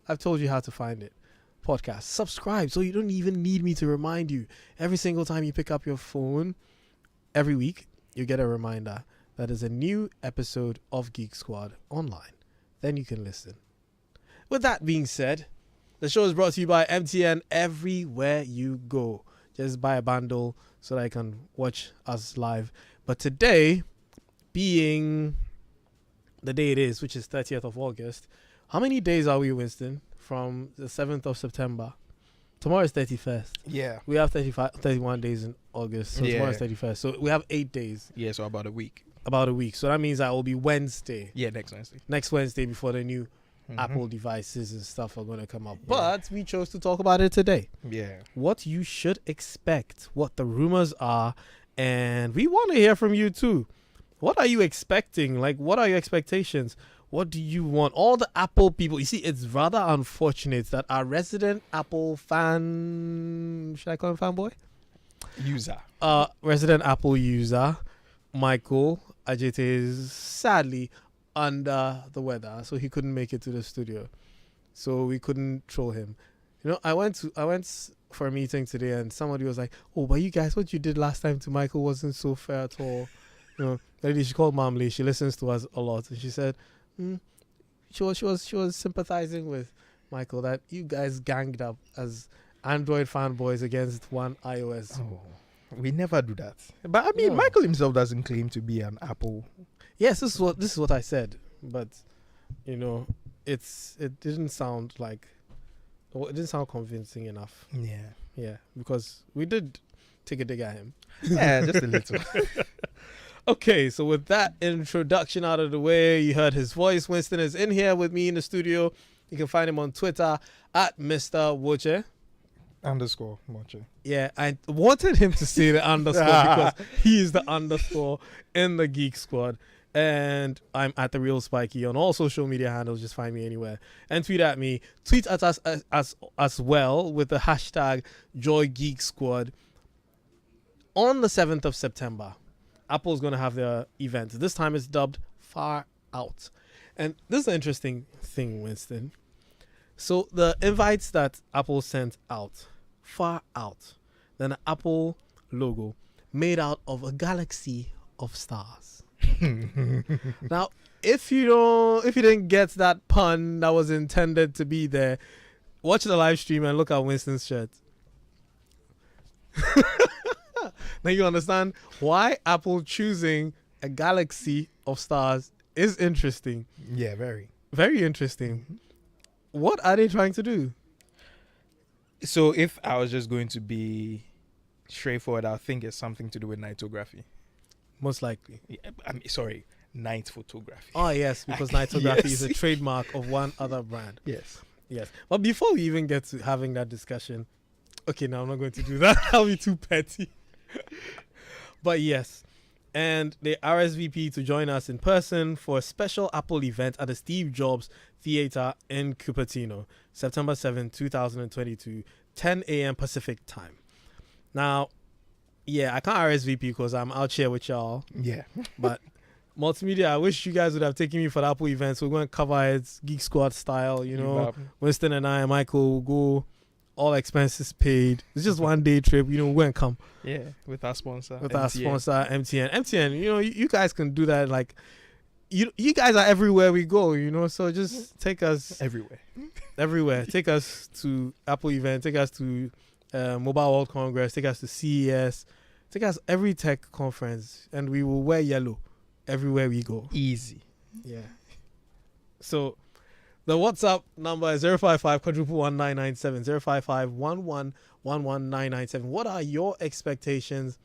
I've told you how to find it. Podcast. Subscribe so you don't even need me to remind you. Every single time you pick up your phone, every week, you get a reminder that there's a new episode of Geek Squad online. Then you can listen. With that being said, the show is brought to you by MTN everywhere you go. Just buy a bundle so that I can watch us live. But today, being the day it is, which is 30th of August, how many days are we, Winston, from the 7th of September? Tomorrow is 31st. Yeah. We have 31 days in August, so tomorrow is 31st. So we have 8 days. Yeah, so about a week. About a week. So that means that will be Wednesday. Yeah, next Wednesday. Next Wednesday before the new Apple devices and stuff are going to come up. But we chose to talk about it today. Yeah. What you should expect, what the rumors are, and we want to hear from you too. What are you expecting? Like, what are your expectations? What do you want? All the Apple people, you see, it's rather unfortunate that our resident Apple fan, should I call him fanboy? Resident Apple user, Michael Ajite, is sadly under the weather, so he couldn't make it to the studio. So we couldn't troll him. You know, I went for a meeting today, and somebody was like, "Oh, but you guys, what you did last time to Michael wasn't so fair at all." You know, lady, she called Mamli. She listens to us a lot, and she said, she was sympathizing with Michael that you guys ganged up as Android fanboys against one iOS. Oh, we never do that. But I mean, Michael himself doesn't claim to be an Apple. Yes, this is what I said, but you know, it didn't sound convincing enough. Yeah, because we did take a dig at him. Yeah, just a little. Okay, so with that introduction out of the way, you heard his voice. Winston is in here with me in the studio. You can find him on Twitter at Mr. Woche. _Moche. Yeah, I wanted him to say the underscore because he is the underscore in the Geek Squad. And I'm at the real Spiky on all social media handles. Just find me anywhere and tweet at me. Tweet at us as well with the hashtag JoyGeek Squad. On the 7th of September, Apple's going to have their event. This time it's dubbed Far Out. And this is an interesting thing, Winston. So the invites that Apple sent out, Far Out, then an Apple logo made out of a galaxy of stars. Now, if you didn't get that pun that was intended to be there, watch the live stream and look at Winston's shirt. Now you understand why Apple choosing a galaxy of stars is interesting. Yeah, very. Very interesting. What are they trying to do? So if I was just going to be straightforward, I think it's something to do with nightography. Most likely. Yeah, night photography. Oh, yes, because nightography is a trademark of one other brand. Yes. But before we even get to having that discussion, okay, now I'm not going to do that. I'll be too petty. But yes, and they RSVP to join us in person for a special Apple event at the Steve Jobs Theater in Cupertino, September 7, 2022, 10 a.m. Pacific time. Now, yeah, I can't RSVP because I'm out here with y'all. Yeah. But multimedia, I wish you guys would have taken me for the Apple event. So we're going to cover it Geek Squad style, you know. Winston and I and Michael will go, all expenses paid. It's just one day trip, you know, we're going to come. Yeah, with our sponsor. MTN. MTN, you know, you guys can do that. Like, you guys are everywhere we go, you know. So just take us everywhere. Take us to Apple event. Take us to Mobile World Congress. Take us to CES. Take us every tech conference, and we will wear yellow everywhere we go. Easy. Yeah. So the WhatsApp number is 055-11997, 055-11-11997. What are your expectations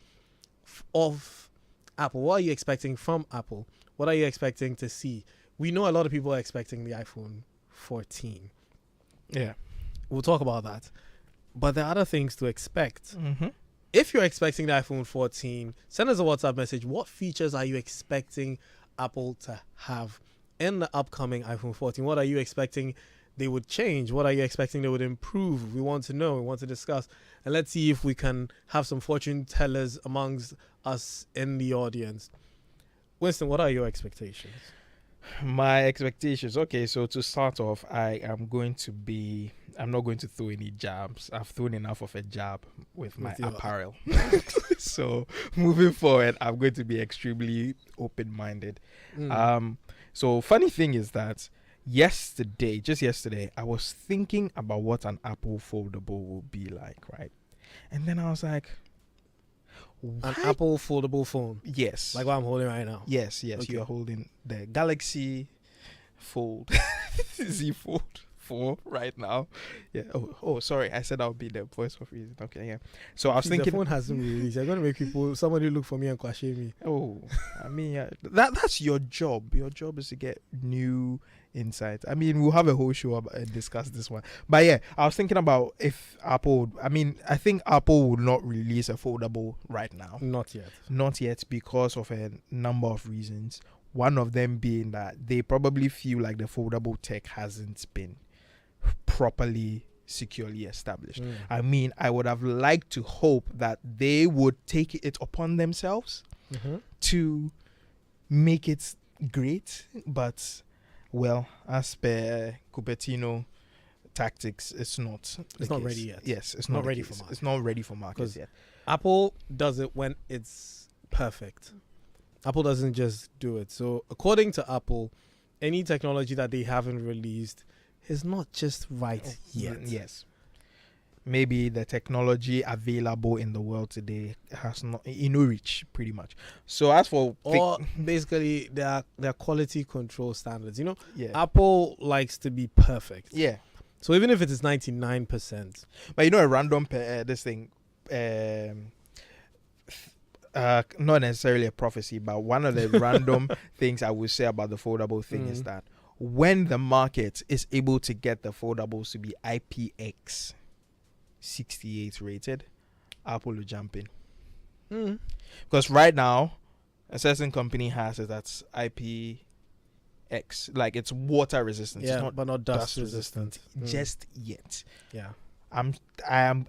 of Apple? What are you expecting from Apple? What are you expecting to see? We know a lot of people are expecting the iPhone 14. Yeah. We'll talk about that. But there are other things to expect. Mm-hmm. If you're expecting the iPhone 14, send us a WhatsApp message. What features are you expecting Apple to have in the upcoming iPhone 14? What are you expecting they would change? What are you expecting they would improve? We want to know. We want to discuss. And let's see if we can have some fortune tellers amongst us in the audience. Winston, what are your expectations? My expectations. Okay, so to start off, I'm not going to throw any jabs. I've thrown enough of a jab with my With your- apparel. So moving forward, I'm going to be extremely open-minded. Mm. So funny thing is that just yesterday, I was thinking about what an Apple foldable would be like, right? And then I was like, An why? Apple foldable phone, Yes. like what I'm holding right now. Yes, Okay. you're holding the Galaxy Fold Z Fold 4 right now. Yeah. Oh, sorry. I said I'll be the voice of reason. Okay, yeah. So I was The thinking, phone hasn't been released. You're gonna make somebody look for me and question me. oh, I mean, that's your job. Your job is to get new insights. I mean, we'll have a whole show about discuss this one. But yeah, I was thinking about if Apple. I mean, I think Apple would not release a foldable right now. Not yet. Not yet, because of a number of reasons. One of them being that they probably feel like the foldable tech hasn't been properly securely established. Mm. I mean, I would have liked to hope that they would take it upon themselves Mm-hmm. to make it great, but well, as per Cupertino tactics, it's not. It's not ready yet. Yes, it's Not not ready ready for market. It's not ready for market 'Cause yet. Apple does it when it's perfect. Apple doesn't just do it. So according to Apple, any technology that they haven't released is not just right yet. Yes. Maybe the technology available in the world today has not reach pretty much. So as for Or basically their quality control standards. yeah, Apple likes to be perfect. yeah. So even if it is 99%, But a random this thing, not necessarily a prophecy, but one of the random things I would say about the foldable thing is that when the market is able to get the foldables to be IPX68 rated, Apple will jump in. Because right now, a certain company has it that's IPX, like it's water resistant. yeah, It's not but not dust resistant. just yet. Yeah. I am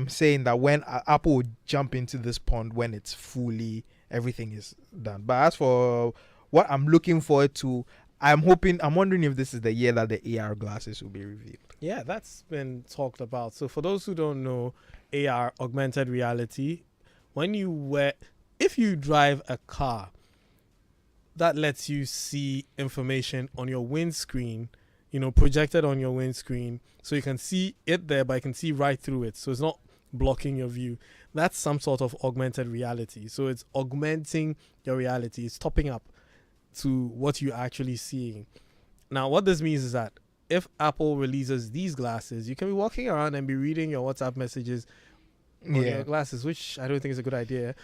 saying that when Apple would jump into this pond when it's fully everything is done. But as for what I'm looking forward to, I'm wondering if this is the year that the AR glasses will be revealed. Yeah, that's been talked about. So for those who don't know, AR, augmented reality, if you drive a car, that lets you see information on your windscreen, projected on your windscreen, so you can see it there, but you can see right through it. So it's not blocking your view. That's some sort of augmented reality. So it's augmenting your reality. It's topping up to what you're actually seeing. Now, what this means is that if Apple releases these glasses, you can be walking around and be reading your WhatsApp messages on your glasses, which I don't think is a good idea.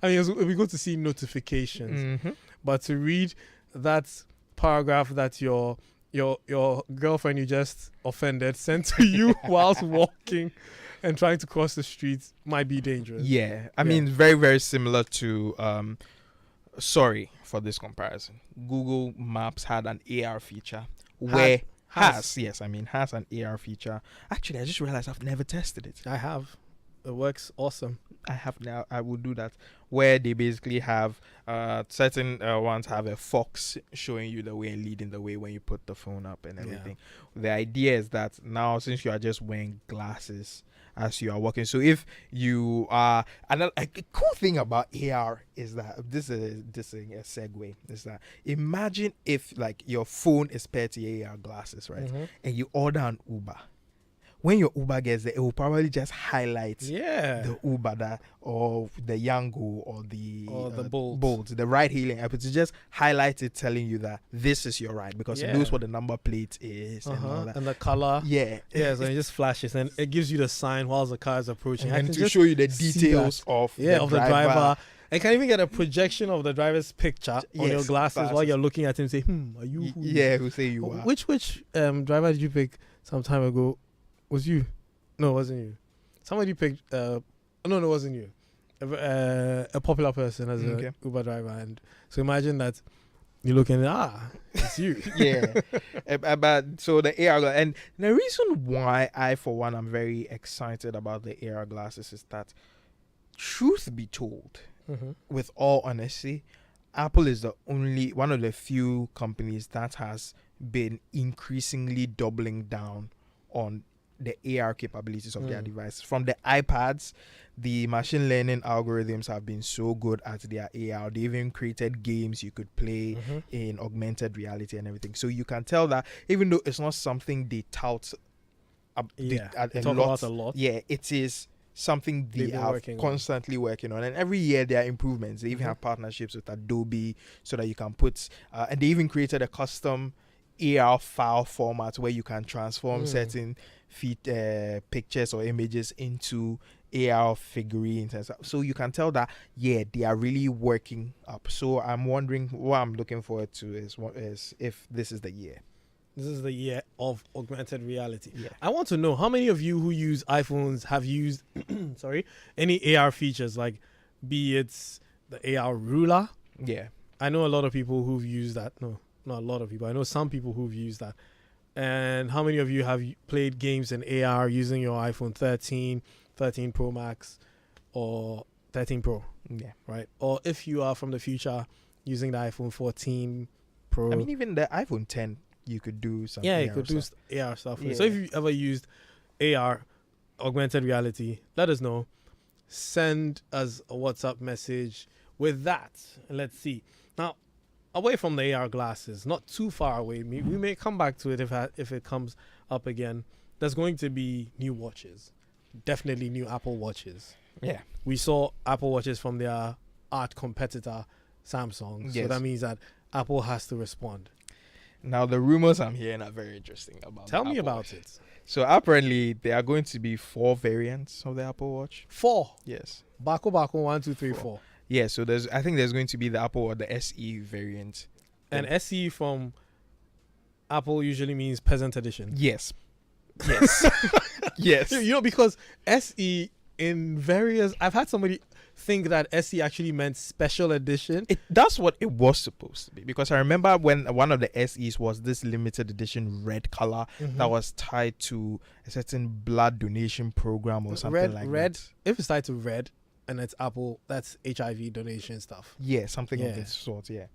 I mean, it would be good to see notifications, but to read that paragraph that your girlfriend you just offended sent to you whilst walking and trying to cross the streets might be dangerous. Yeah, I mean, very, very similar to sorry for this comparison. Google Maps had an AR feature where has an AR feature. Actually, I just realized I've never tested it. I have. It works awesome. I have now. I will do that. Where they basically have certain ones have a fox showing you the way and leading the way when you put the phone up and everything. Yeah. The idea is that now, since you are just wearing glasses as you are walking, so if you are a cool thing about AR is that this is a segue. Is that imagine if like your phone is paired to your AR glasses, right? And you order an Uber. When your Uber gets there, it will probably just highlight the Uber or the Yango or the Bolt, the ride hailing app. To just highlight it, telling you that this is your ride because it knows what the number plate is and all that. And the color. Yeah. So it just flashes and it gives you the sign whilst the car is approaching. And to show you the details of the driver. And can even get a projection of the driver's picture on your glasses while you're looking at him and say, are you who? Yeah, who say you are. Which driver did you pick some time ago? Was you? No, it wasn't you. Somebody picked. No, it wasn't you. A popular person as a Uber driver, and so imagine that you're looking. It's you. Yeah. But so the AR and the reason why I, for one, am very excited about the AR glasses is that, truth be told, with all honesty, Apple is the only one of the few companies that has been increasingly doubling down on the AR capabilities of their devices. From the iPads, the machine learning algorithms have been so good at their AR. They even created games you could play in augmented reality and everything. So you can tell that even though it's not something they tout a lot, yeah, it is something they are constantly working on, and every year there are improvements. They even have partnerships with Adobe so that you can put and they even created a custom AR file format where you can transform certain pictures or images into AR figurines and stuff. So you can tell that they are really working up. So I'm wondering, what I'm looking forward to is if this is the year. This is the year of augmented reality. Yeah. I want to know how many of you who use iPhones have used any AR features, like be it the AR ruler. Yeah. I know a lot of people who've used that. No, not a lot of people. I know some people who've used that. And how many of you have played games in AR using your iPhone 13, 13 Pro Max, or 13 Pro? Yeah. Right? Or if you are from the future using the iPhone 14 Pro. I mean, even the iPhone 10, you could do some Yeah, AR you could stuff. do AR stuff. Yeah. So if you ever used AR, augmented reality, let us know. Send us a WhatsApp message with that. And let's see. Now, away from the AR glasses, not too far away, we may come back to it if it comes up again. There's going to be new watches. Definitely new Apple Watches. Yeah. We saw Apple Watches from their art competitor, Samsung. Yes. So that means that Apple has to respond. Now, the rumors I'm hearing are very interesting about Tell me Apple about Watch. it. So apparently there are going to be 4 variants of the Apple Watch. 4. Yes. Bako, 1, 2, 3, 4. Yeah, so I think there's going to be the Apple or the SE variant. And SE from Apple usually means peasant edition. Yes. Yes. Yes. You know, because SE in various... I've had somebody think that SE actually meant special edition. That's what it was supposed to be, because I remember when one of the SEs was this limited edition red color that was tied to a certain blood donation program or something red. that. If it's tied to red and it's Apple, that's HIV donation stuff. Yeah, something of this sort, yeah.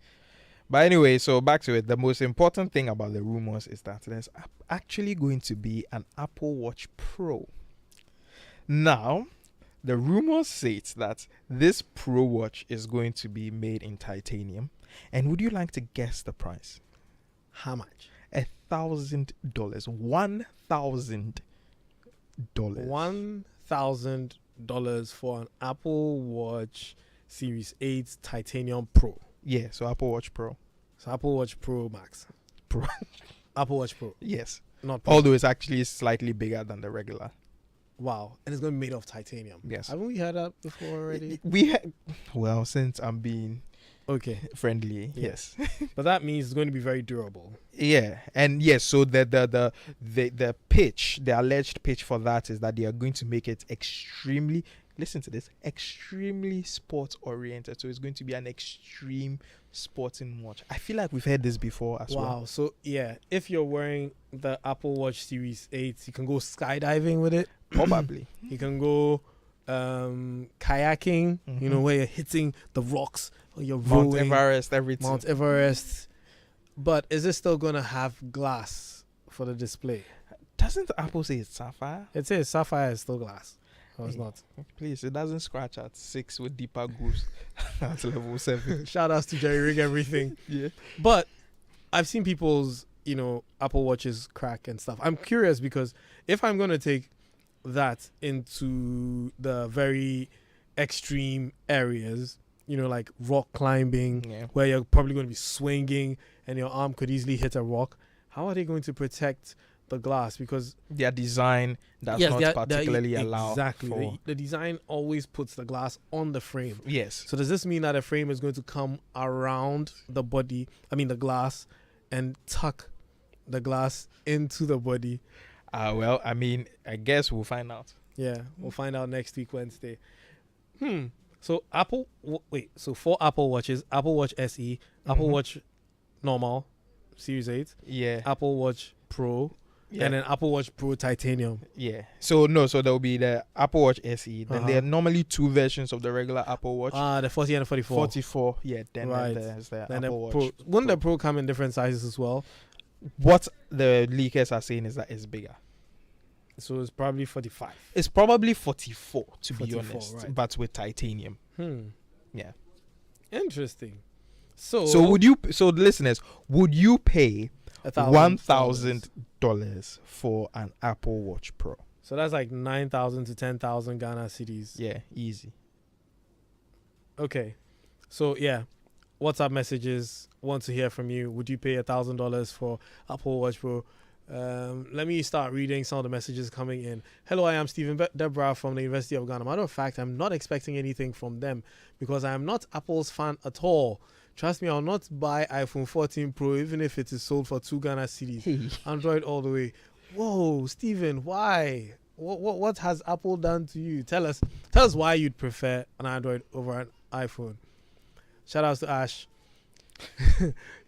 But anyway, so back to it. The most important thing about the rumors is that there's actually going to be an Apple Watch Pro. Now, the rumors say that this Pro Watch is going to be made in titanium. And would you like to guess the price? How much? $1,000. $1,000. $1,000 for an Apple Watch Series 8 Titanium Pro. Yeah, so Apple Watch Pro. So Apple Watch Pro Max. Pro. Apple Watch Pro. Yes. Not Pro. Although it's actually slightly bigger than the regular. Wow. And it's going to be made of titanium. Yes. Haven't we had that before already? Well, since I'm being friendly, yes. But that means it's going to be very durable. Yeah. And yes, so the pitch, the alleged pitch for that is that they are going to make it extremely, listen to this, extremely sports oriented. So it's going to be an extreme sporting watch. I feel like we've heard this before as well. Wow. So yeah, if you're wearing the Apple Watch Series 8, you can go skydiving with it. Probably. You can go kayaking, you know, where you're hitting the rocks or you're rolling. Mount Everest, everything. Mount Everest. But is it still going to have glass for the display? Doesn't Apple say it's sapphire? It says sapphire is still glass. No, it's not. Please, it doesn't scratch at 6 with deeper grooves at level 7. Shout outs to JoyGeek everything. Yeah. But I've seen people's, Apple Watches crack and stuff. I'm curious because if I'm going to take that into the very extreme areas, like rock climbing, where you're probably going to be swinging and your arm could easily hit a rock, how are they going to protect the glass? Because their design does not particularly allow. Exactly. The design always puts the glass on the frame. Yes. So does this mean that a frame is going to come around the glass, and tuck the glass into the body? Well, I guess we'll find out. Yeah, we'll find out next week, Wednesday. So so 4 Apple Watches: Apple Watch SE, Apple Watch normal, Series 8, yeah, Apple Watch Pro, and then Apple Watch Pro Titanium. Yeah. So there will be the Apple Watch SE. Then there are normally two versions of the regular Apple Watch. The 40 and the 44. 44. Yeah. Then there's the Apple Watch. Wouldn't the Pro come in different sizes as well? What the leakers are saying is that it's bigger. So it's probably 45. It's probably 44 to 44, be honest, right. but with titanium. Yeah. Interesting. So listeners, would you pay $1,000 for an Apple Watch Pro? So that's like 9,000 to 10,000 Ghana cedis. Yeah, easy. Okay. So yeah, WhatsApp messages. Want to hear from you. Would you pay $1,000 for Apple Watch Pro? Let me start reading some of the messages coming in. Hello, I am Stephen Debra from the University of Ghana. Matter of fact, I'm not expecting anything from them because I am not Apple's fan at all. Trust me, I'll not buy iPhone 14 Pro even if it is sold for 2 Ghana cedis. Android all the way. Whoa, Stephen, why? What has Apple done to you? Tell us why you'd prefer an Android over an iPhone. Shout outs to Ash.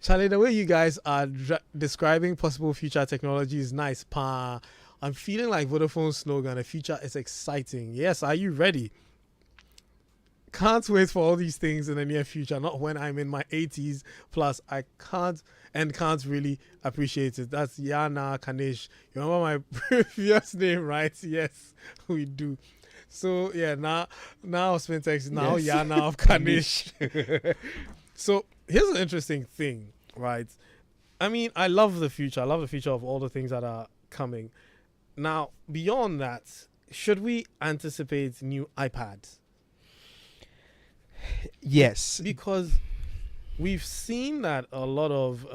Charlie, the way you guys are describing possible future technology is nice. I'm feeling like Vodafone's slogan, the future is exciting. Yes, are you ready? Can't wait for all these things in the near future. Not when I'm in my 80s plus. I can't really appreciate it. That's Yana Kanish. You remember my previous name, right? Yes, we do. So yeah, now Spintex, now yes. Yana of Kanish. So here's an interesting thing, right? I mean, I love the future. I love the future of all the things that are coming. Now, beyond that, should we anticipate new iPads? Yes. Because we've seen that a lot of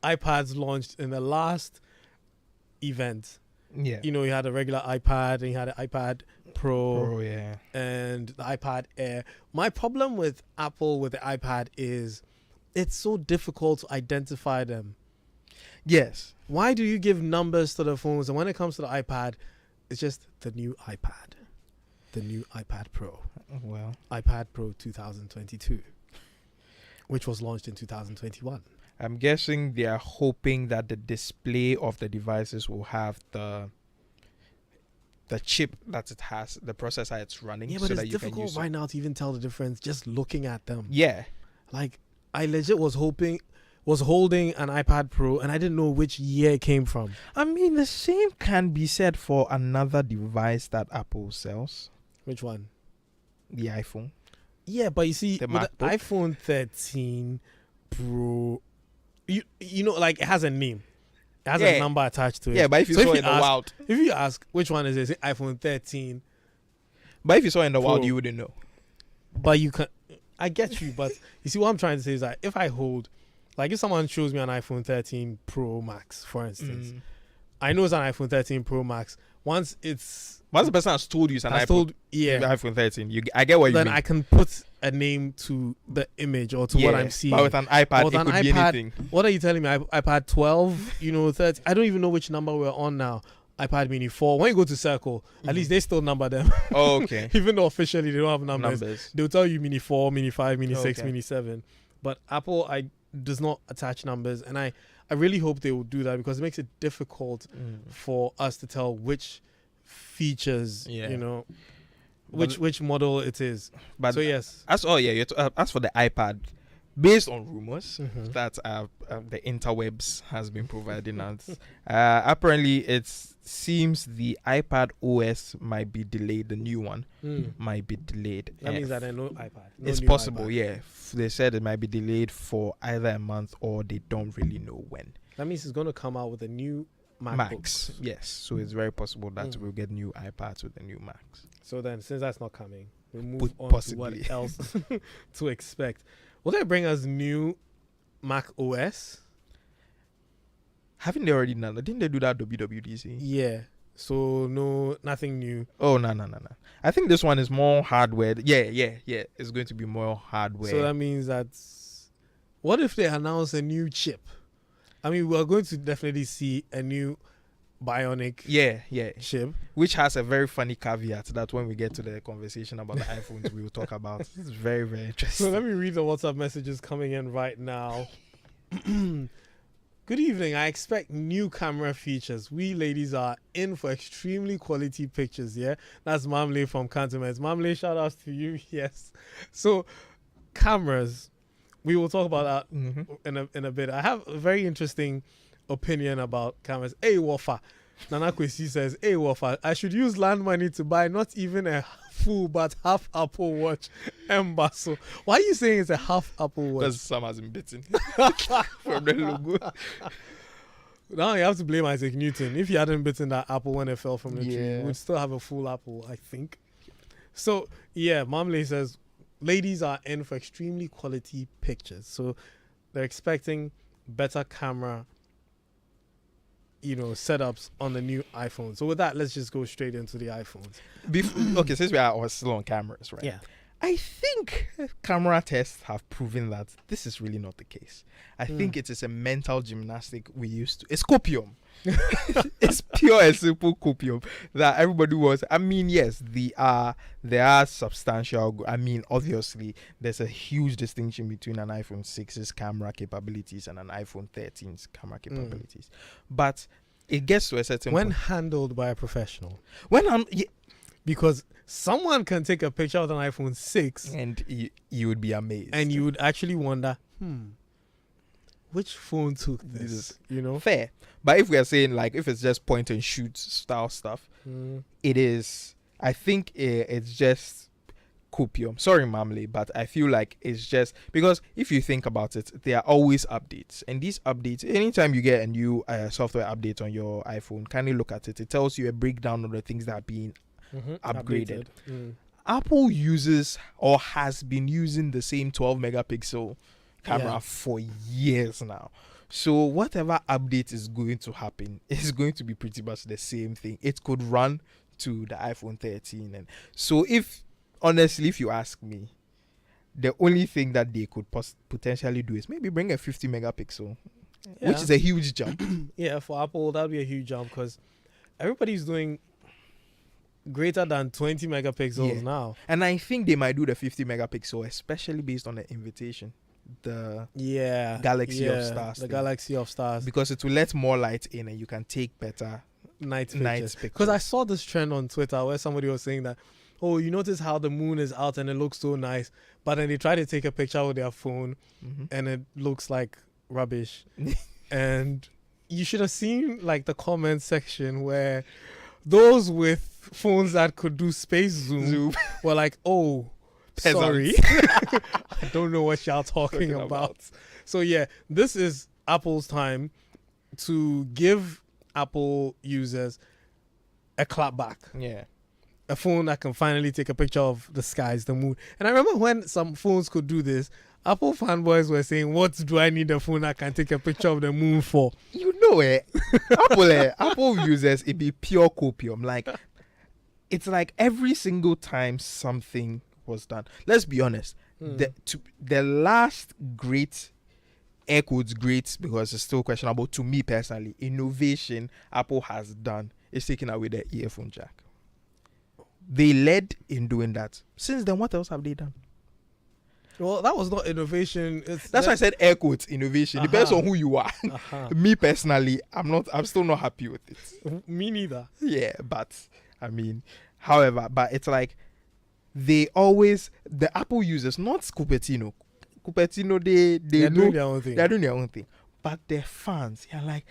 iPads launched in the last event. Yeah. You know, you had a regular iPad and you had an iPad Pro, yeah, and the iPad Air. My problem with Apple with the iPad is it's so difficult to identify them. Yes. Why do you give numbers to the phones, and when it comes to the iPad, it's just the new iPad, the new iPad Pro. Well, iPad Pro 2022, which was launched in 2021. I'm guessing they are hoping that the display of the devices will have the chip that it has, the processor it's running. Yeah, but so it's that you difficult can use right now to even tell the difference just looking at them. Yeah. Like, I legit was holding an iPad Pro and I didn't know which year it came from. I mean, the same can be said for another device that Apple sells. Which one? The iPhone. Yeah, but you see, the with the iPhone 13 Pro, you know, like, it has a name. It has a number attached to it. Yeah, but if you saw it in the wild. If you ask which one is it, iPhone 13. But if you saw it in the wild, you wouldn't know. But you can. I get you, but you see what I'm trying to say is that if I hold, like if someone shows me an iPhone 13 Pro Max, for instance, I know it's an iPhone 13 Pro Max. Once the person has told you it's an iPhone 13, I get what you mean. Then I can put a name to the image or to what I'm seeing. But with an iPad, it could be anything. What are you telling me? iPad 12, 30. I don't even know which number we're on now. iPad Mini 4. When you go to Circle, at least they still number them. Oh, okay. Even though officially they don't have numbers. They'll tell you Mini 4, Mini 5, Mini 6, Mini 7. But Apple does not attach numbers, and I really hope they will do that because it makes it difficult for us to tell which features, which model it is. But so yes. As for the iPad, based on rumors that the interwebs has been providing us, apparently it seems the iPad OS might be delayed. The new one might be delayed. That means that there's no iPad. It's possible, yeah. They said it might be delayed for either a month or they don't really know when. That means it's going to come out with a new Max. Yes. So it's very possible that we'll get new iPads with the new Max. So then, since that's not coming, we'll move on to what else to expect. Will they bring us new Mac OS? Haven't they already done that? Didn't they do that at WWDC? Yeah. So no, nothing new. Oh, no. I think this one is more hardware. Yeah. It's going to be more hardware. So that means that, what if they announce a new chip? I mean, we're going to definitely see a new bionic Yeah. chip. Which has a very funny caveat that when we get to the conversation about the iPhones, we will talk about. It's very, very interesting. So let me read the WhatsApp messages coming in right now. Good evening. I expect new camera features. We ladies are in for extremely quality pictures. Yeah, that's Mamle from Cantonments. Mamle, shout outs to you. Yes. So cameras. We will talk about that in a bit. I have a very interesting opinion about cameras. Hey, Wafa. Nana Kwesi says, hey, Wafa, I should use land money to buy not even a full but half Apple Watch Embasso. Why are you saying it's a half Apple Watch? Because Sam has been bitten from the logo. Now you have to blame Isaac Newton. If he hadn't bitten that apple when it fell from the tree, we'd still have a full apple, I think. So, yeah, Mamle says, ladies are in for extremely quality pictures. So they're expecting better camera, setups on the new iPhone. So with that, let's just go straight into the iPhones. Okay, since we are still on cameras, right? Yeah. I think camera tests have proven that this is really not the case. I think it is a mental gymnastic we used to. It's copium. It's pure and simple copium that everybody was. I mean, yes, there are substantial. I mean, obviously, there's a huge distinction between an iPhone 6's camera capabilities and an iPhone 13's camera capabilities. But it gets to a certain when point. handled by a professional. Yeah, because someone can take a picture with an iPhone 6 and you would be amazed. And you would actually wonder, which phone took this? Fair. But if we are saying, like, if it's just point and shoot style stuff, it is, I think it's just copium. Sorry, Mamle, but I feel like it's just, because if you think about it, there are always updates. And these updates, anytime you get a new software update on your iPhone, kindly look at it. It tells you a breakdown of the things that are being upgraded. Apple uses or has been using the same 12 megapixel camera for years now. So whatever update is going to happen is going to be pretty much the same thing. It could run to the iPhone 13. And so honestly, if you ask me, the only thing that they could potentially do is maybe bring a 50 megapixel, which is a huge jump. Yeah, for Apple, that would be a huge jump because everybody's doing greater than 20 megapixels now. And I think they might do the 50 megapixel, especially based on the invitation. The Galaxy of Stars. The Galaxy of Stars. Because it will let more light in and you can take better night pictures. Because I saw this trend on Twitter where somebody was saying that, oh, you notice how the moon is out and it looks so nice, but then they try to take a picture with their phone and it looks like rubbish. And you should have seen like the comment section where those with phones that could do space zoom were like, oh, sorry. I don't know what y'all talking about. So yeah, this is Apple's time to give Apple users a clap back. Yeah. A phone that can finally take a picture of the skies, the moon. And I remember when some phones could do this, Apple fanboys were saying, what do I need a phone that can take a picture of the moon for? You know Apple users, it be pure copium. Like, it's like every single time something was done. Let's be honest. The last great, air quotes great, because it's still questionable to me personally, innovation Apple has done is taking away the earphone jack. They led in doing that. Since then, what else have they done? Well, that was not innovation. That's why I said air quotes innovation. Depends on who you are. Me personally, I'm still not happy with it. Me neither. Yeah, but I mean, however, but it's like the Apple users, not Cupertino, they're doing their own thing. They're doing their own thing. But their fans, you're like,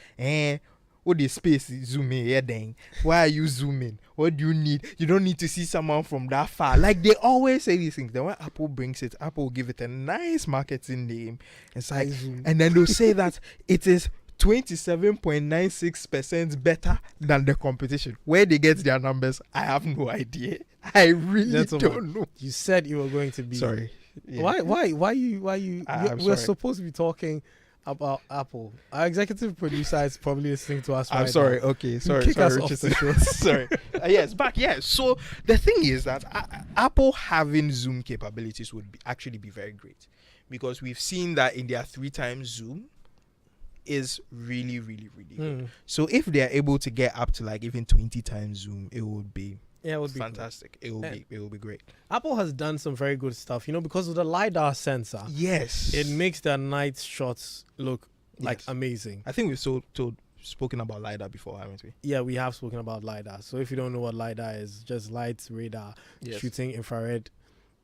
what the space zooming here then? Why are you zooming? What do you need? You don't need to see someone from that far. Like, they always say these things. Then when Apple brings it, Apple will give it a nice marketing name. It's like, and then they'll say that it is 27.96% better than the competition. Where they get their numbers, I have no idea. I really don't know. You said you were going to be. Sorry. Yeah. Why you? We're supposed to be talking about Apple. Our executive producer is probably listening to us. I'm sorry. Now. Okay, sorry. Kick us off the show. Sorry. Yes, back. Yeah. So the thing is that Apple having zoom capabilities would actually be very great, because we've seen that in their 3x zoom, is really, really, really good. Mm. So if they are able to get up to like even 20 times zoom, it would be Yeah, it would be fantastic. It will be great. Apple has done some very good stuff, because of the LiDAR sensor. Yes, It makes their night shots look like Yes. amazing. I think we've spoken about LiDAR before, haven't we? Yeah, we have spoken about LiDAR. So if you don't know what LiDAR is, just lights, radar, shooting infrared,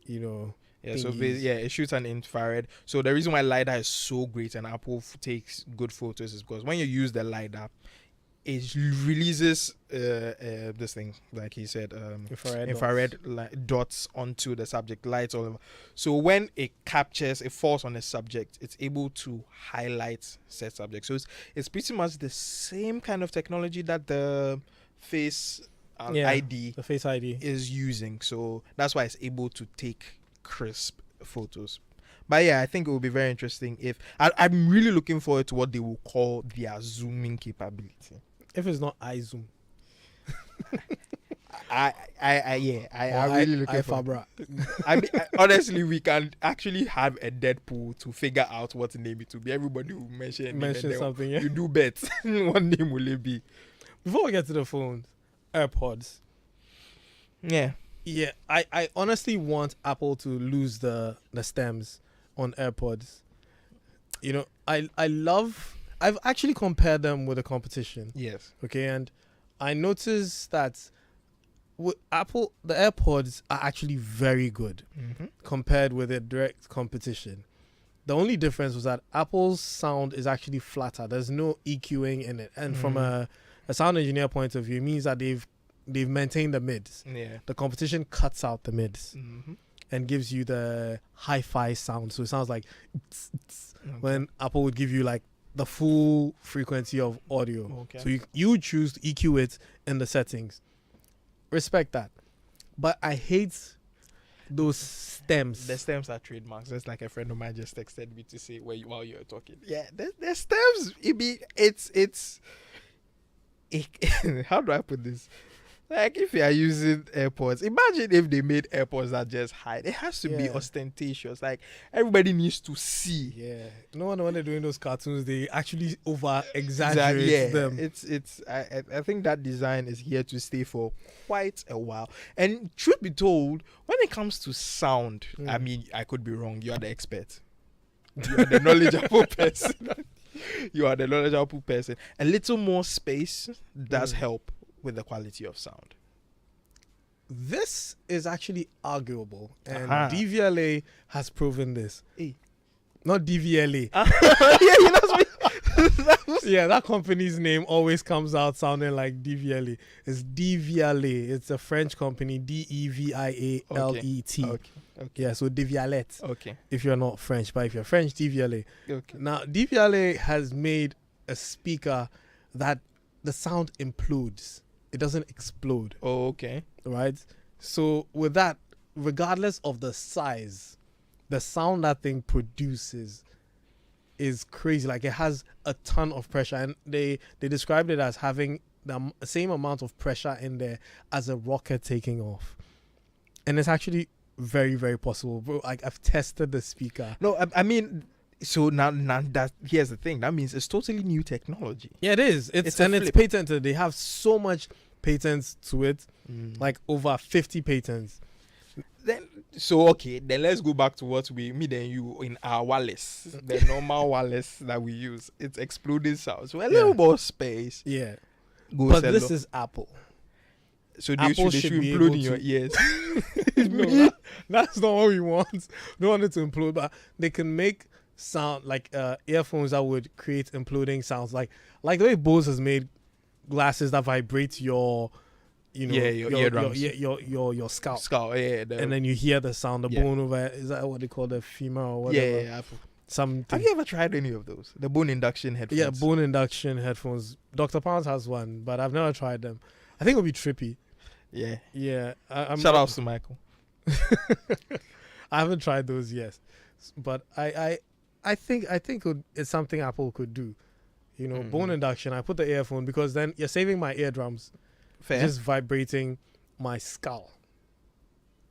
Yeah, so thingies. it shoots an infrared. So the reason why LiDAR is so great and Apple takes good photos is because when you use the LiDAR, it releases this thing, like he said, infrared dots onto the subject, lights all over. So when it falls on a subject, it's able to highlight said subject. So it's pretty much the same kind of technology that the Face ID the Face ID is using. So that's why it's able to take crisp photos. But yeah, I think it will be very interesting if I'm really looking forward to what they will call their zooming capability. If it's not iZoom. I really looking for. I mean, honestly, we can actually have a Deadpool to figure out what name it will be. Everybody will mention something. Yeah. You do bet. What name will it be? Before we get to the phones, AirPods. Yeah. Yeah, I honestly want Apple to lose the stems on AirPods. I've actually compared them with the competition. Yes. Okay, and I noticed that with Apple, the AirPods are actually very good compared with their direct competition. The only difference was that Apple's sound is actually flatter. There's no EQing in it, and from a sound engineer point of view, it means that they've maintained the mids. Yeah. The competition cuts out the mids and gives you the hi-fi sound. So it sounds like when Apple would give you like the full frequency of audio. Okay. So you choose to EQ it in the settings. Respect that. But I hate those stems. The stems are trademarks. Just like a friend of mine just texted me to say while you were talking. Yeah, the stems. How do I put this? Like if you are using AirPods, imagine if they made AirPods that just hide. It has to be ostentatious. Like everybody needs to see. Yeah. No wonder when they're doing those cartoons, they actually over exaggerate them. I think that design is here to stay for quite a while. And truth be told, when it comes to sound, I mean, I could be wrong. You are the expert. You are the knowledgeable person. You are the knowledgeable person. A little more space does help with the quality of sound. This is actually arguable, and DVLA has proven this. Hey. Not DVLA. Yeah, that company's name always comes out sounding like DVLA. It's DVLA. It's a French company, DEVIALET. Okay. Yeah, so DVLAT. Okay. If you're not French, but if you're French, DVLA. Okay. Now, DVLA has made a speaker that the sound implodes. It doesn't explode. Oh, okay. Right? So with that, regardless of the size, the sound that thing produces is crazy. Like it has a ton of pressure, and they described it as having the same amount of pressure in there as a rocket taking off. And it's actually very, very possible, bro. Like I've tested the speaker. No, I mean, so now that here's the thing. That means it's totally new technology. Yeah, it is. It's patented. They have so much patents to it, like over 50 patents. Then let's go back to what me and you in our wireless, the normal wireless that we use. It's exploding sound, so a little more space. Yeah, but this is Apple. So they should implode in your ears. No, that's not what we want. We don't want it to implode, but they can make sound like earphones that would create imploding sounds, like the way Bose has made glasses that vibrate your eardrums, your scalp, and then you hear the sound, the bone over. Is that what they call the femur or whatever? Yeah. Something. Have you ever tried any of those? The bone induction headphones. Yeah, bone induction headphones. Dr. Pounds has one, but I've never tried them. I think it would be trippy. Yeah. Shout out to Michael. I haven't tried those yet, but I think it's something Apple could do. Bone induction. I put the earphone because then you're saving my eardrums. Fair. Just vibrating my skull.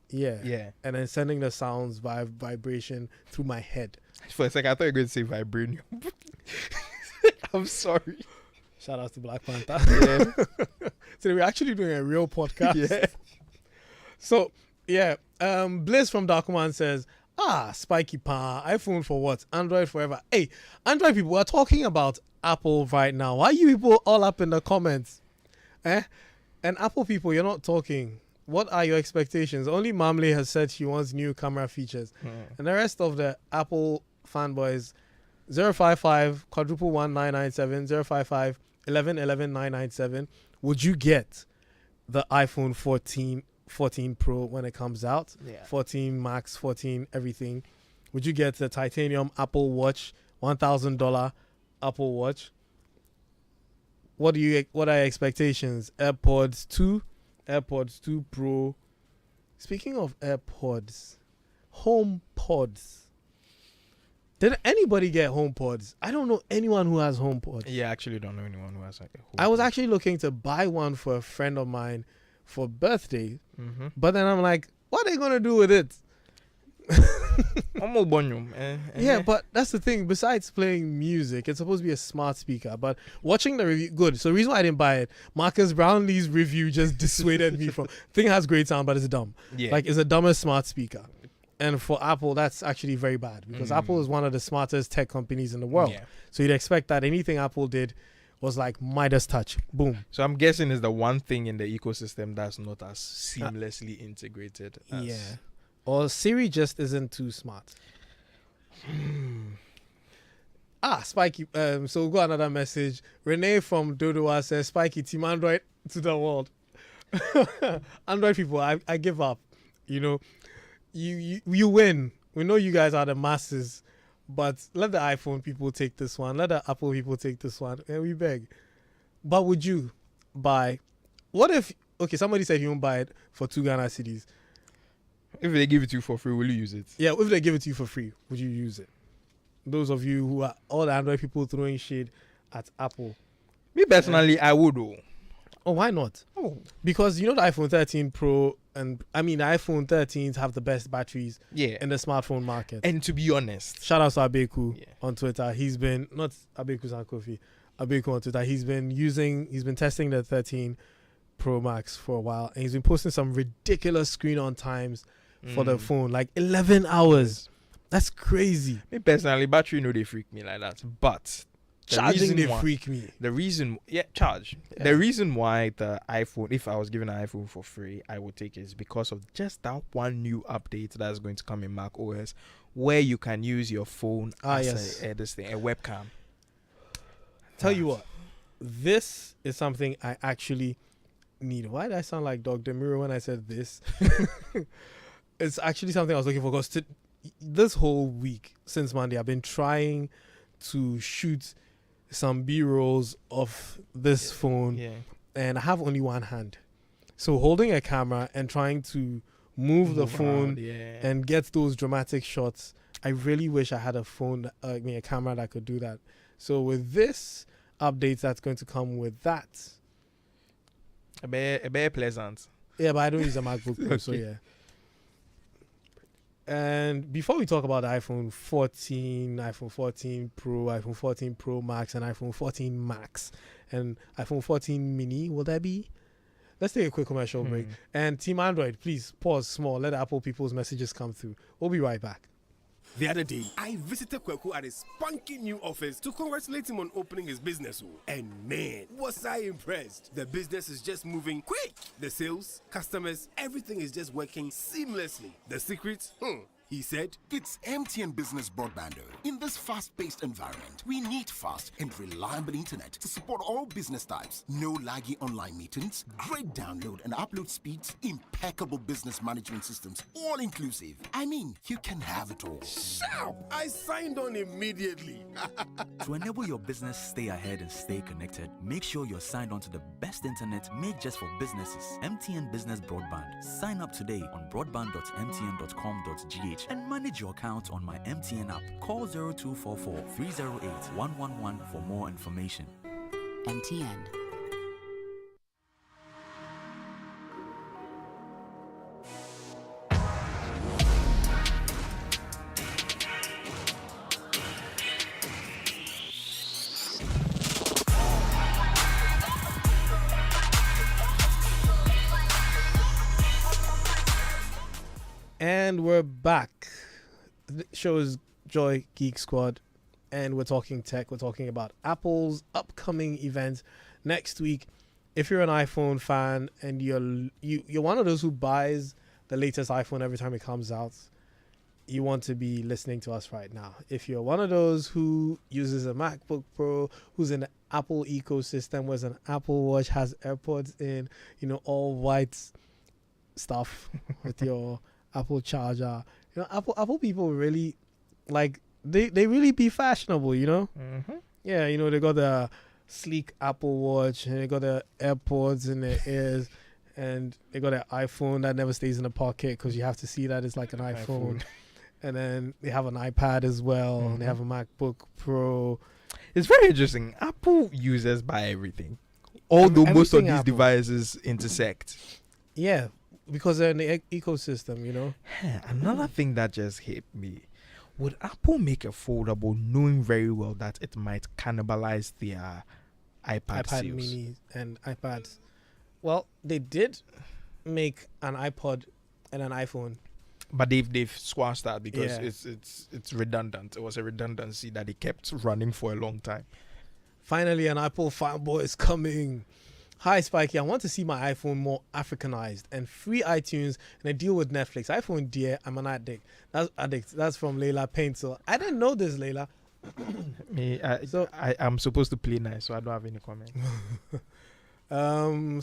Yeah. And then sending the sounds vibration through my head. For a second, I thought you were going to say vibranium. I'm sorry. Shout out to Black Panther. Yeah. So we're actually doing a real podcast. Yeah. So yeah, Bliss from Darkman says, Spiky Pa, iPhone for what? Android forever. Hey, Android people, we're talking about Apple right now. Why are you people all up in the comments? And Apple people, you're not talking. What are your expectations? Only Mamle has said she wants new camera features. And the rest of the Apple fanboys, 055 quadruple 1997 055 11 11 997. Would you get the iPhone 14 Pro when it comes out? Yeah. 14 Max, 14 everything. Would you get the titanium Apple Watch, $1,000 Apple Watch? What are your expectations? AirPods 2 Pro. Speaking of AirPods, HomePods. Did anybody get HomePods? I don't know anyone who has HomePods. Yeah, I actually don't know anyone who has like a I was actually looking to buy one for a friend of mine for birthday, Mm-hmm. but then I'm like, what are they gonna do with it? Yeah, but that's the thing. Besides playing music, it's supposed to be a smart speaker. But watching the review, good. So the reason why I didn't buy it, Marcus Brownlee's review just dissuaded me from. Thing has great sound, but it's dumb. Yeah. Like it's a dumbest smart speaker. And for Apple, that's actually very bad because Apple is one of the smartest tech companies in the world. Yeah. So you'd expect that anything Apple did was like Midas touch. Boom. So I'm guessing is the one thing in the ecosystem that's not as seamlessly integrated as... Yeah. Or Siri just isn't too smart. Spiky. So we'll go another message. Renee from Dodowa says, Spiky, team Android to the world. Android people, I give up. You know, you win. We know you guys are the masses, but let the iPhone people take this one. Let the Apple people take this one. And we beg. But would you buy? What if? Okay, somebody said you won't buy it for 2 Ghana cedis. If they give it to you for free, will you use it? Yeah, if they give it to you for free, would you use it? Those of you who are all the Android people throwing shade at Apple. Me personally, I would. Oh, why not? Oh, because you know the iPhone 13 Pro and the iPhone 13s have the best batteries yeah. in the smartphone market. And to be honest, Shout out to Abeku Yeah. on Twitter. He's been not Abeku Sankofi. Abeku on Twitter. He's been testing the 13 Pro Max for a while, and he's been posting some ridiculous screen on times for the phone, like 11 hours. That's crazy. Me personally, battery no they freak me like that. But Charging they why, freak me. The reason, charge. Yeah. The reason why the iPhone, if I was given an iPhone for free, I would take it is because of just that one new update that's going to come in Mac OS, where you can use your phone as a webcam. Tell you what, this is something I actually need. Why did I sound like Dr. Miro when I said this? It's actually something I was looking for because this whole week since Monday, I've been trying to shoot some B-rolls of this phone, and I have only one hand. So holding a camera and trying to move the phone and get those dramatic shots, I really wish I had a phone, a camera that could do that. So with this update that's going to come with that, a bit pleasant. Yeah, but I don't use a MacBook Pro, so yeah. And before we talk about the iPhone 14, iPhone 14 Pro, iPhone 14 Pro Max, and iPhone 14 Max, and iPhone 14 Mini, will that be? Let's take a quick commercial break. And Team Android, please pause small. Let the Apple people's messages come through. We'll be right back. The other day, I visited Kweku at his spunky new office to congratulate him on opening his business. And man, was I impressed. The business is just moving quick. The sales, customers, everything is just working seamlessly. The secret? He said, It's MTN Business Broadband. In this fast-paced environment, we need fast and reliable internet to support all business types. No laggy online meetings, great download and upload speeds, impeccable business management systems, all inclusive. I mean, you can have it all. "Shout!" I signed on immediately. To enable your business stay ahead and stay connected, make sure you're signed on to the best internet made just for businesses. MTN Business Broadband. Sign up today on broadband.mtn.com.gh and manage your account on my MTN app. Call 0244 308 111 for more information. MTN. And we're back. The show is Joy Geek Squad, and we're talking tech. We're talking about Apple's upcoming event next week. If you're an iPhone fan and you're one of those who buys the latest iPhone every time it comes out, you want to be listening to us right now. If you're one of those who uses a MacBook Pro, who's in the Apple ecosystem, wears an Apple Watch, has AirPods in, all white stuff with your Apple charger. Apple people really they really be fashionable, Mm-hmm. Yeah, they got the sleek Apple Watch and they got the AirPods in their ears and they got their iPhone that never stays in the pocket because you have to see that it's like an iPhone. And then they have an iPad as well, and they have a MacBook Pro. It's very interesting. Apple users buy everything, although most of these devices intersect. Yeah, because they're in the ecosystem, Another thing that just hit me. Would Apple make a foldable knowing very well that it might cannibalize their iPad sales? Mini and iPads. Well, they did make an iPod and an iPhone. But they've squashed that because it's redundant. It was a redundancy that they kept running for a long time. Finally, an Apple fanboy is coming. Hi, Spiky. I want to see my iPhone more Africanized and free iTunes and a deal with Netflix. iPhone dear, I'm an addict. That's from Layla Painter. I didn't know this, Layla. I'm supposed to play nice, so I don't have any comment.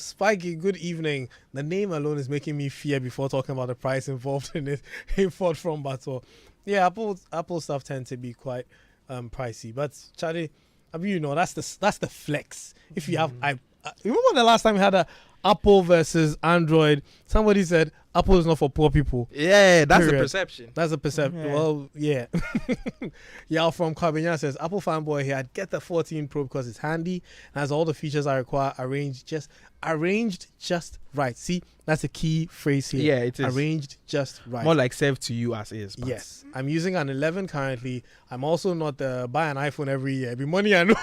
Spiky, good evening. The name alone is making me fear before talking about the price involved in it. Import from Battle. Yeah, Apple stuff tend to be quite pricey. But Chade, that's the flex. If you have remember the last time we had a Apple versus Android, somebody said Apple is not for poor people. Yeah, that's Period. the perception. That's a perception. Yeah. Well, yeah. Yao from Kobby says, Apple fanboy here. I'd get the 14 Pro because it's handy and has all the features I require arranged just right. See, that's a key phrase here. Yeah, it is. Arranged just right. More like served to you as is. But Yes. I'm using an 11 currently. I'm also not buy an iPhone every year. Every money I know.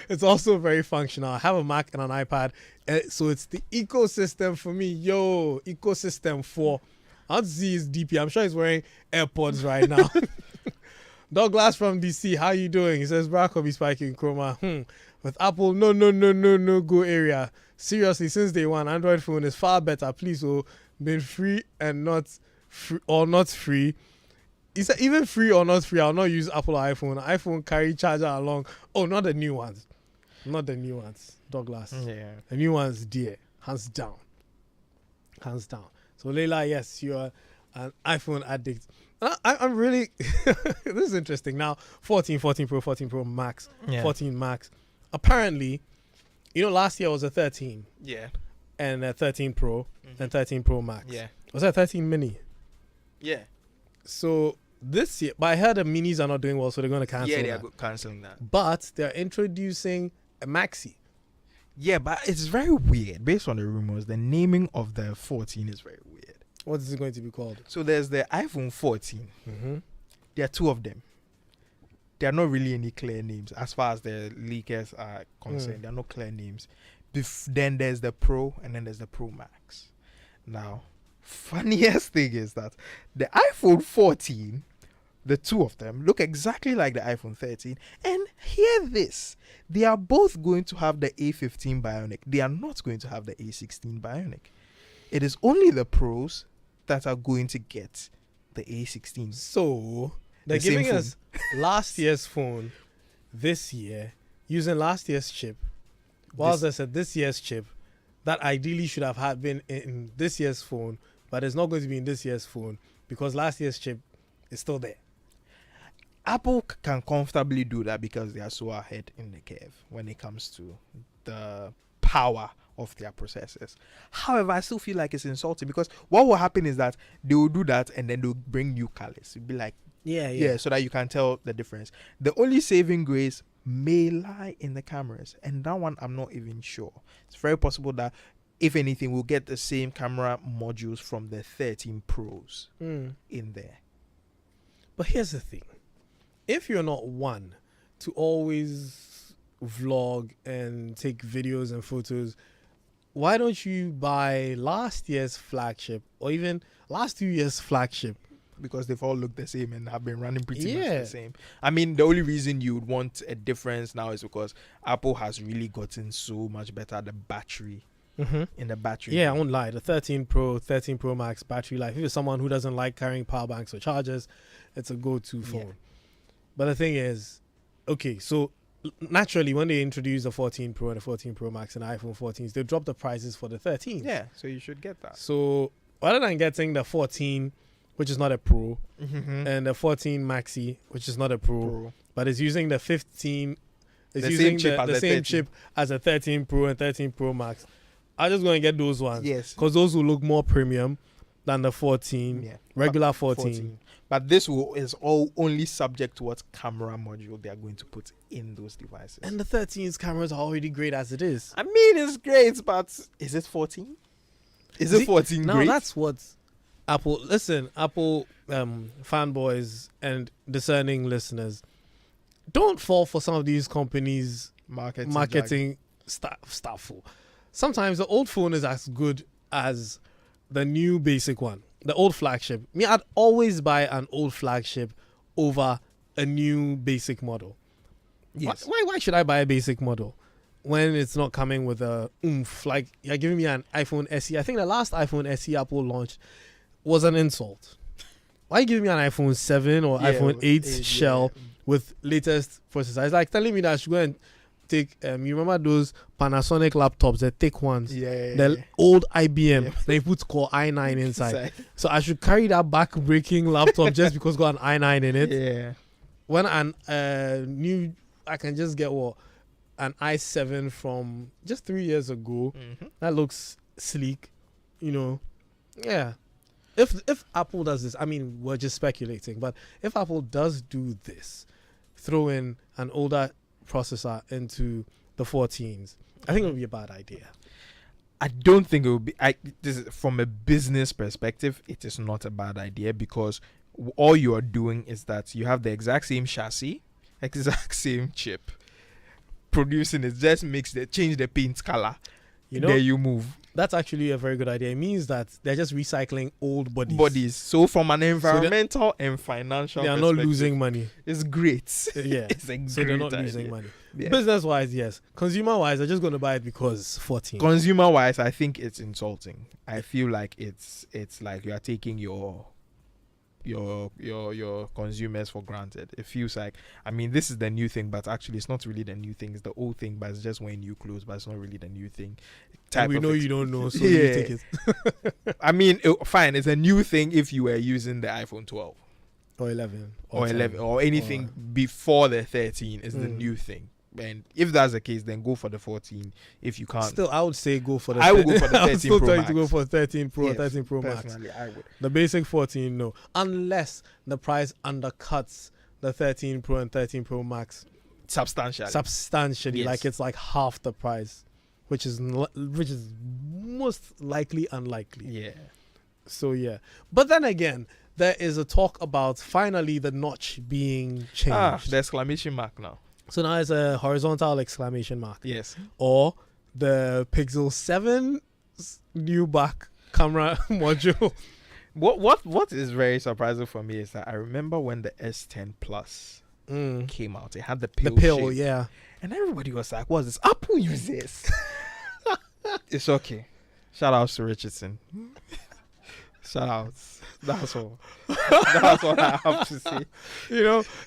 It's also very functional. I have a Mac and an iPad. So it's the ecosystem for me. Yo, ecosystem 4. I want to see his DP. I'm sure he's wearing AirPods right now. Douglas from DC, how you doing? He says, Kobby, Spiky, Nkrumah. With Apple, no go area. Seriously, since day one, Android phone is far better. Please, been free and not free or not free. He said, even free or not free, I'll not use Apple or iPhone. iPhone carry charger along. Oh, not the new ones. Not the new ones, Douglas. Yeah. The new ones, dear. Hands down. Hands down. So, Layla, yes, you're an iPhone addict. I'm really... this is interesting. Now, 14 Pro, 14 Pro Max, 14 Max. Apparently, last year was a 13. Yeah. And a 13 Pro, and 13 Pro Max. Yeah. Was that 13 Mini? Yeah. So, this year... But I heard the Minis are not doing well, so they're going to cancel Yeah, that. they're cancelling that. But they're introducing a Maxi. Yeah, but it's very weird. Based on the rumors, the naming of the 14 is very weird. What is it going to be called? So there's the iPhone 14. Mm-hmm. There are two of them. There are not really any clear names as far as the leakers are concerned. There are no clear names. Then there's the Pro, and then there's the Pro Max. Now, funniest thing is that the iPhone 14, the two of them, look exactly like the iPhone 13. And hear this. They are both going to have the A15 Bionic. They are not going to have the A16 Bionic. It is only the Pros that are going to get the A16. So, they're giving us last year's phone this year using last year's chip. Whilst I said this year's chip, that ideally should have been in this year's phone, but it's not going to be in this year's phone because last year's chip is still there. Apple can comfortably do that because they are so ahead in the curve when it comes to the power of their processors. However, I still feel like it's insulting because what will happen is that they will do that and then they'll bring new colors. It'll be like, yeah, so that you can tell the difference. The only saving grace may lie in the cameras, and that one I'm not even sure. It's very possible that if anything, we'll get the same camera modules from the 13 Pros in there. But here's the thing. If you're not one to always vlog and take videos and photos why don't you buy last year's flagship or even last 2 years' flagship? Because they've all looked the same and have been running pretty much Yeah. the same. I mean, the only reason you would want a difference now is because Apple has really gotten so much better at the battery. In the battery. Yeah, I won't lie. The 13 Pro, 13 Pro Max battery life. If you're someone who doesn't like carrying power banks or chargers, it's a go-to phone. Yeah. But the thing is, okay, so naturally when they introduce the 14 Pro and the 14 Pro Max and iPhone 14s, they drop the prices for the 13s. Yeah, so you should get that. So rather than getting the 14, which is not a Pro, and the 14 Maxi, which is not a Pro, but it's using the 15, it's The using same chip as the the same 13. chip as a 13 Pro and 13 Pro Max, I'm just going to get those ones. Yes. Because those will look more premium than the 14, Yeah. regular But 14. But this is all only subject to what camera module they are going to put in those devices. And the 13's cameras are already great as it is. I mean, it's great, but is it 14? Is it 14 Now great? that's what Apple, listen, Apple fanboys and discerning listeners, don't fall for some of these companies' marketing stuff. Sometimes the old phone is as good as the new basic one, the old flagship. Me, I'd always buy an old flagship over a new basic model. Yes. Why should I buy a basic model when it's not coming with a oomph? Like, you're giving me an iPhone SE. I think the last iPhone SE Apple launched was an insult. Why are you giving me an iPhone 7 or iPhone 8 shell with latest processor? It's like telling me that I should go and take, you remember those Panasonic laptops, the thick ones? The old IBM. Then you put Core i9 inside. So I should carry that back-breaking laptop just because it's got an i9 in it. Yeah. When I can just get an i7 from just 3 years ago. That looks sleek, Yeah. If Apple does this, I mean, we're just speculating, but if Apple does do this, throw in an older processor into the 14s, I think it would be a bad idea. I don't think it would be. This is, from a business perspective, it is not a bad idea because all you are doing is that you have the exact same chassis, exact same chip, producing it. Just change the paint color. There you move. That's actually a very good idea. It means that they're just recycling old bodies. So from an environmental and financial they are perspective, not losing money. It's great. Yeah. It's a So they're not great losing idea. money. Yeah. Business-wise, yes. Consumer-wise, they're just going to buy it because 14. Consumer-wise, I think it's insulting. I feel like it's like you are taking your consumers for granted. It feels like, I mean, this is the new thing, but actually it's not really the new thing. It's the old thing, but it's just wearing new clothes, but it's not really the new thing. And we know you don't know, so you take it. I mean, fine, it's a new thing if you were using the iPhone 12 Or 11. or 11 or anything before the 13 is the new thing. And if that's the case, then go for the 14 if you can't. Still, I would say go for the I would go for the I would 13 still Pro tell Max. you to go for 13 Pro or Yes, 13 Pro Max. Personally, I would. The basic 14, no. Unless the price undercuts the 13 Pro and 13 Pro Max Substantially. like Yes. it's like half the price, which is most likely unlikely. Yeah. So yeah, but then again, there is a talk about finally the notch being changed. The exclamation mark now. So now it's a horizontal exclamation mark. Yes. Or the Pixel 7 new back camera module. What is very surprising for me is that I remember when the S10 Plus came out, it had the pill. shape. Yeah. And everybody was like, what's this? Apple uses. It's okay. Shout outs to Richardson. Shout outs. That's all. That's what I have to say.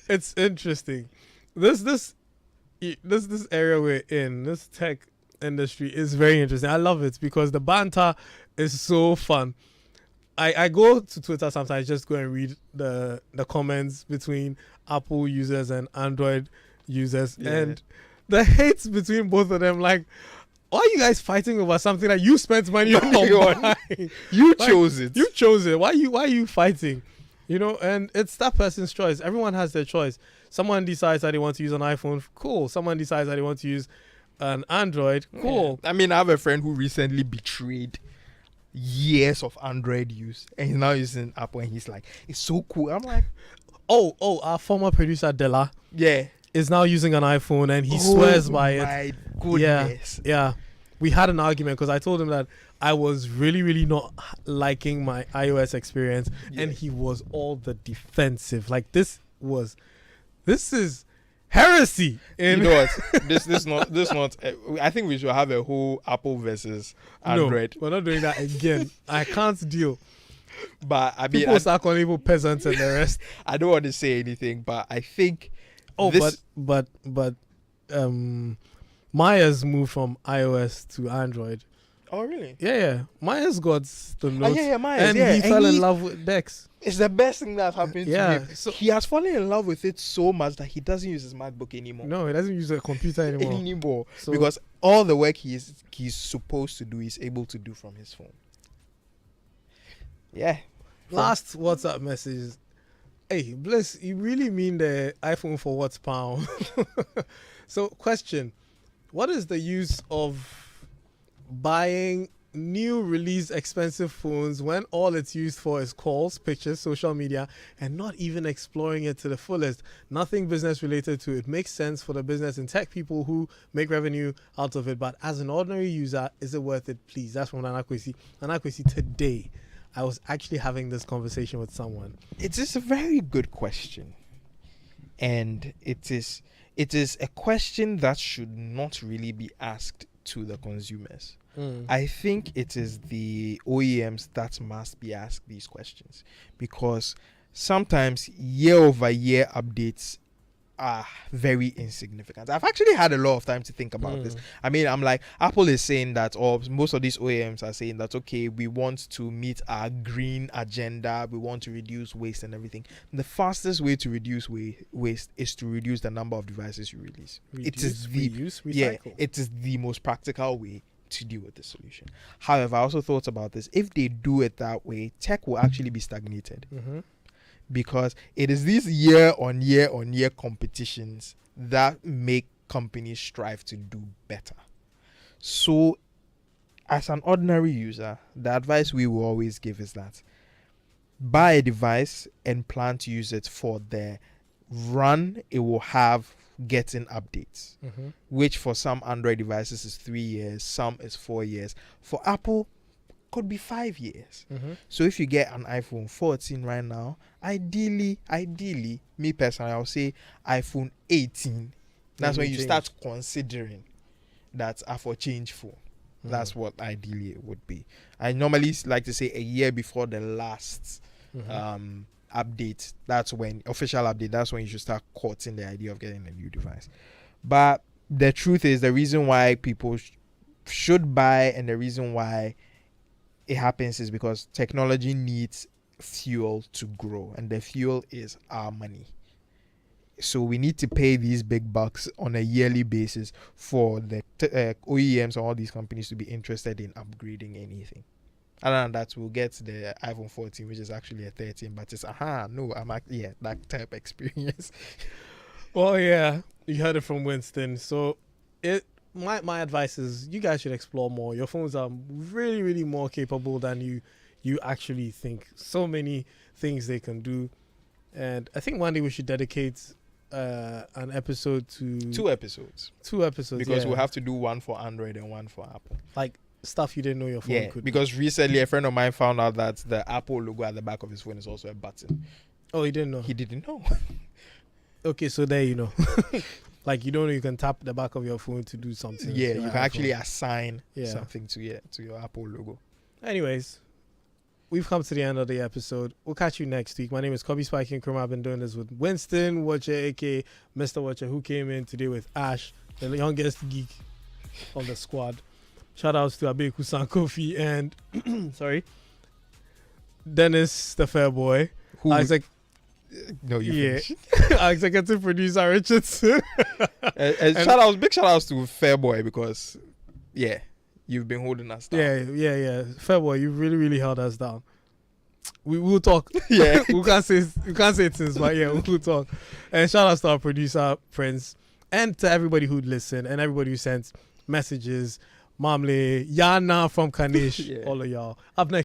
It's interesting. This area we're in, this tech industry is very interesting. I love it because the banter is so fun. I go to Twitter sometimes, just go and read the comments between Apple users and Android users, and the hates between both of them. Like, why are you guys fighting over something that you spent money on? You chose it. You chose it. Why are you fighting? And it's that person's choice. Everyone has their choice. Someone decides that they want to use an iPhone. Cool. Someone decides that they want to use an Android. Cool. Yeah. I mean, I have a friend who recently betrayed years of Android use, and he's now using Apple, and he's like, it's so cool. I'm like, our former producer Della yeah, is now using an iPhone, and he swears by it. My goodness. Yeah. we had an argument because I told him that I was really, really not liking my iOS experience, and he was all the defensive. Like this is heresy. You know what? This not. I think we should have a whole Apple versus Android. No, we're not doing that again. I can't deal. But I mean, people start calling people peasants and the rest. I don't want to say anything, but I think. Oh, but Maya's moved from iOS to Android. Oh, really? Yeah. Maya's got the notes. Maya's. And he fell in love with Dex. It's the best thing that's happened to him. So he has fallen in love with it so much that he doesn't use his MacBook anymore. No, he doesn't use a computer anymore. So, because all the work he's supposed to do, he's able to do from his phone. Yeah. Last WhatsApp message. Hey, Bliss, you really mean the iPhone for what's pound? So, question. What is the use of buying new release expensive phones when all it's used for is calls, pictures, social media, and not even exploring it to the fullest? Nothing business related to it. Makes sense for the business and tech people who make revenue out of it, but as an ordinary user, is it worth it? Please. That's from Nanakwesi. Nanakwesi, today I was actually having this conversation with someone. It is a very good question, and it is a question that should not really be asked to the consumers. I think it is the OEMs that must be asked these questions, because sometimes year-over-year updates are very insignificant. I've actually had a lot of time to think about this. I mean, I'm like, Apple is saying that, or most of these OEMs are saying that, okay, we want to meet our green agenda, we want to reduce waste and everything. The fastest way to reduce waste is to reduce the number of devices you release. It is the most practical way to deal with the solution. However, I also thought about this. If they do it that way, tech will actually be stagnated. Because it is these year on year competitions that make companies strive to do better. So, as an ordinary user, the advice we will always give is that buy a device and plan to use it for the run it will have getting updates, which for some Android devices is 3 years, some is 4 years. For Apple, could be 5 years. So if you get an iPhone 14 right now, ideally, me personally, I'll say iPhone 18. That's when you start considering that for change phone. That's what ideally it would be. I normally like to say a year before the last update. That's when official update. That's when you should start courting the idea of getting a new device. But the truth is, the reason why people should buy and the reason why it happens is because technology needs fuel to grow, and the fuel is our money. So we need to pay these big bucks on a yearly basis for the OEMs and all these companies to be interested in upgrading anything. Other than that, we'll get the iPhone 14, which is actually a 13, but it's that type experience. Well, yeah, you heard it from Winston. So my advice is you guys should explore more. Your phones are really, really more capable than you actually think. So many things they can do. And I think one day we should dedicate an episode to... Two episodes. Because we'll have to do one for Android and one for Apple. Like stuff you didn't know your phone could do. Because recently a friend of mine found out that the Apple logo at the back of his phone is also a button. Oh, he didn't know? He didn't know. Okay, so there you know. Like you don't know you can tap the back of your phone to do something. Yeah, you can actually assign something to your Apple logo. Anyways, we've come to the end of the episode. We'll catch you next week. My name is Kobby, Spiky, Nkrumah. I've been doing this with Winston Watcher, aka Mr. Watcher, who came in today with Ash, the youngest geek of the squad. Shout outs to Abeku Sankofi and Dennis, the fair boy. Our executive producer Richardson. And big shout outs to Fairboy because you've been holding us down. Yeah. Fairboy, you really, really held us down. We will talk. Yeah. we can't say it since, but yeah, we'll talk. And shout outs to our producer friends and to everybody who listened and everybody who sent messages. Mamle, Yana from Kanish, all of y'all. Up next.